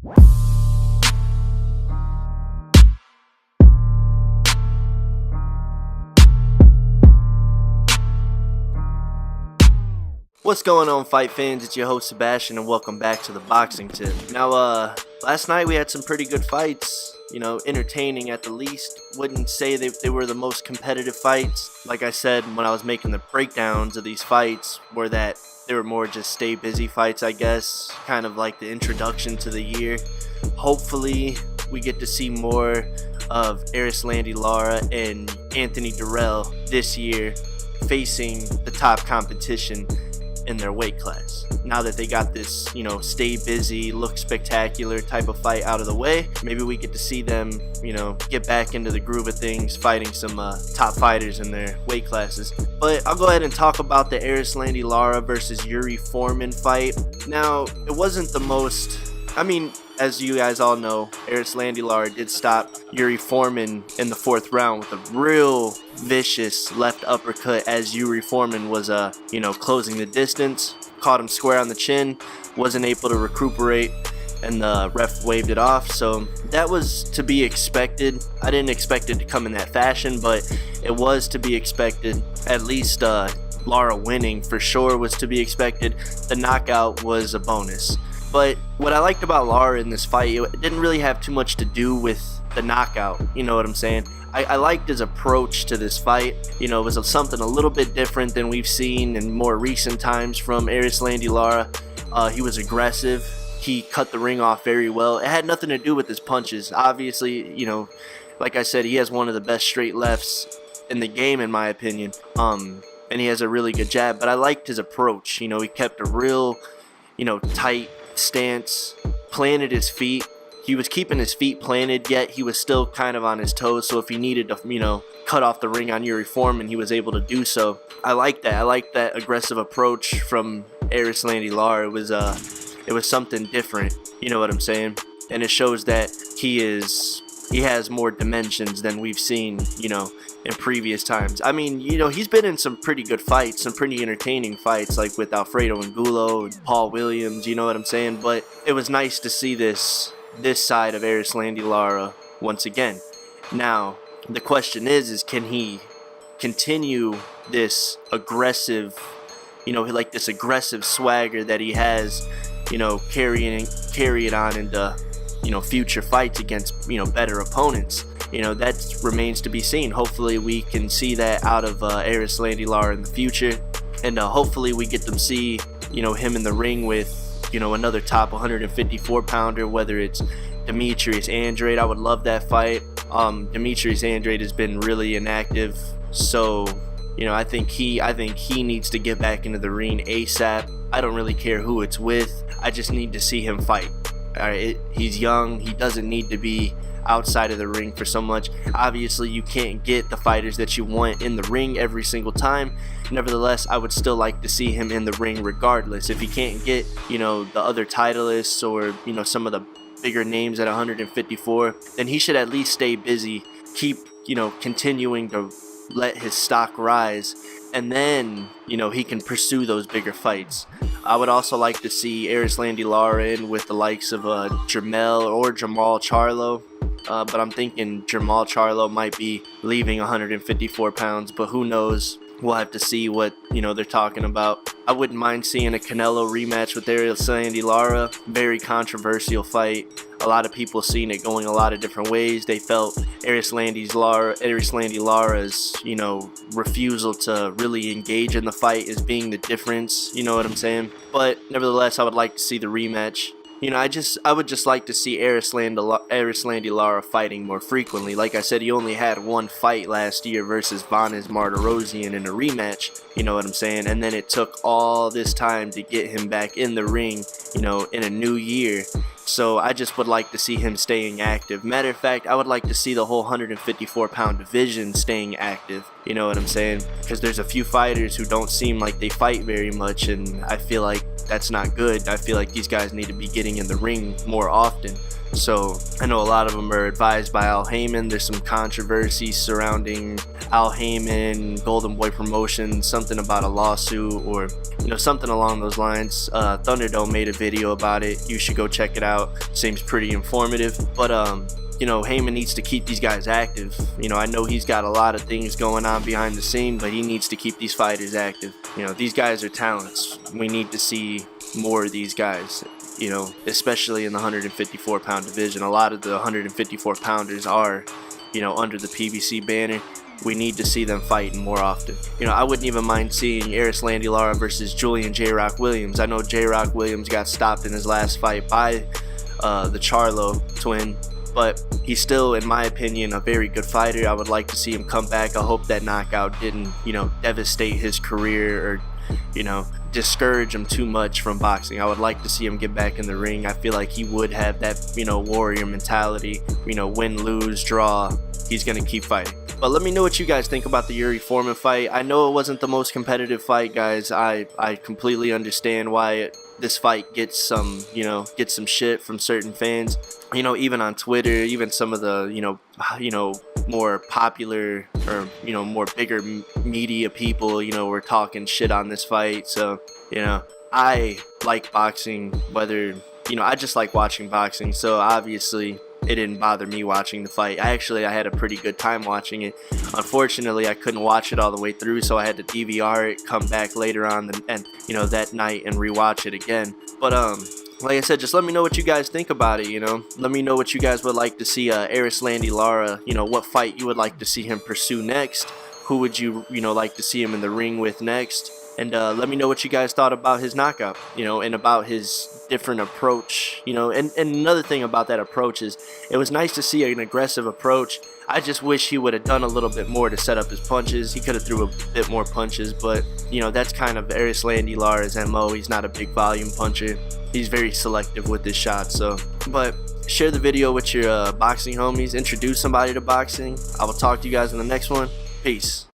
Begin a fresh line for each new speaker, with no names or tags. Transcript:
What's going on, fight fans? It's your host Sebastian, and welcome back to the Boxing Tip. Now, last night we had some pretty good fights. Entertaining at the least. Wouldn't say they were the most competitive fights. Like I said when I was making the breakdowns of these fights, they were more just stay busy fights, I guess. Kind of like the introduction to the year. Hopefully, we get to see more of Erislandy Lara and Anthony Durrell this year facing the top competition in their weight class. Now that they got this, stay busy, look spectacular type of fight out of the way, maybe we get to see them, get back into the groove of things, fighting some top fighters in their weight classes. But I'll go ahead and talk about the Erislandy Lara versus Yuri Foreman fight. Now, it wasn't the most, as you guys all know, Erislandy Lara did stop Yuri Foreman in the 4th round with a real vicious left uppercut as Yuri Foreman was, closing the distance. Caught him square on the chin, wasn't able to recuperate, and the ref waved it off. So that was to be expected. I didn't expect it to come in that fashion, but it was to be expected. At least Lara winning for sure was to be expected. The knockout was a bonus. But what I liked about Lara in this fight, it didn't really have too much to do with the knockout, you know what I'm saying? I liked his approach to this fight. It was something a little bit different than we've seen in more recent times from Erislandy Lara. He was aggressive. He cut the ring off very well. It had nothing to do with his punches. Obviously, like I said, he has one of the best straight lefts in the game, in my opinion. And he has a really good jab, but I liked his approach. He kept a real, tight stance, planted his feet. He was keeping his feet planted, yet he was still kind of on his toes. So if he needed to, cut off the ring on Yuri Foreman, he was able to do so. I like that. I like that aggressive approach from Erislandy Lara. It was something different. You know what I'm saying? And it shows that he has more dimensions than we've seen, in previous times. He's been in some pretty good fights, some pretty entertaining fights, like with Alfredo Angulo and Paul Williams, you know what I'm saying? But it was nice to see this side of Erislandy Lara once again. Now, the question is can he continue this aggressive, this aggressive swagger that he has, carry it on into, future fights against, better opponents? That remains to be seen. Hopefully we can see that out of Erislandy Lara in the future, and hopefully we get to see, him in the ring with, another top 154 pounder, whether it's Demetrius Andrade. I would love that fight. Demetrius Andrade has been really inactive, so I think he needs to get back into the ring ASAP. I don't really care who it's with. I just need to see him fight. All right, he's young. He doesn't need to be outside of the ring for so much. Obviously, you can't get the fighters that you want in the ring every single time. Nevertheless, I would still like to see him in the ring regardless. If he can't get, the other titleists or, some of the bigger names at 154, then he should at least stay busy, keep, continuing to let his stock rise, and then, he can pursue those bigger fights. I would also like to see Erislandy Lara in with the likes of Jermell or Jamal Charlo. But I'm thinking Jamal Charlo might be leaving 154 pounds, but who knows? We'll have to see what, they're talking about. I wouldn't mind seeing a Canelo rematch with Erislandy Lara. Very controversial fight. A lot of people seen it going a lot of different ways. They felt Erislandy Lara's, refusal to really engage in the fight as being the difference. You know what I'm saying? But nevertheless, I would like to see the rematch. I would just like to see Erislandy Lara fighting more frequently. Like I said, he only had one fight last year versus Vanes Martirosyan in a rematch. You know what I'm saying? And then it took all this time to get him back in the ring, in a new year. So I just would like to see him staying active. Matter of fact, I would like to see the whole 154-pound division staying active. You know what I'm saying? Because there's a few fighters who don't seem like they fight very much, and I feel like that's not good. I feel like these guys need to be getting in the ring more often. So I know a lot of them are advised by Al Heyman. There's some controversy surrounding Al Heyman, Golden Boy Promotions, something about a lawsuit or something along those lines. Thunderdome made a video about it. You should go check it out. Seems pretty informative. But Heyman needs to keep these guys active. I know he's got a lot of things going on behind the scene, but he needs to keep these fighters active. These guys are talents. We need to see more of these guys, especially in the 154 pound division. A lot of the 154 pounders are, under the PBC banner. We need to see them fighting more often. I wouldn't even mind seeing Erislandy Lara versus Julian J-Rock Williams. I know J-Rock Williams got stopped in his last fight by the Charlo twin, but he's still, in my opinion, a very good fighter. I would like to see him come back. I hope that knockout didn't, devastate his career or, discourage him too much from boxing. I would like to see him get back in the ring. I feel like he would have that, warrior mentality. Win, lose, draw, he's going to keep fighting. But let me know what you guys think about the Yuri Foreman fight. I know it wasn't the most competitive fight, guys. I completely understand why this fight gets some shit from certain fans. Even on Twitter, even some of the more popular or more bigger media people, were talking shit on this fight. So I like boxing, whether I just like watching boxing. So obviously it didn't bother me watching the fight. I had a pretty good time watching it. Unfortunately, I couldn't watch it all the way through, so I had to DVR it, come back later on and that night and rewatch it again. But like I said, just let me know what you guys think about it. Let me know what you guys would like to see Erislandy Lara, what fight you would like to see him pursue next. Who would you like to see him in the ring with next? And let me know what you guys thought about his knockout, and about his different approach, and another thing about that approach is it was nice to see an aggressive approach. I just wish he would have done a little bit more to set up his punches. He could have threw a bit more punches, but that's kind of Erislandy Lara's MO. He's not a big volume puncher. He's very selective with his shots. So, but share the video with your boxing homies. Introduce somebody to boxing. I will talk to you guys in the next one. Peace.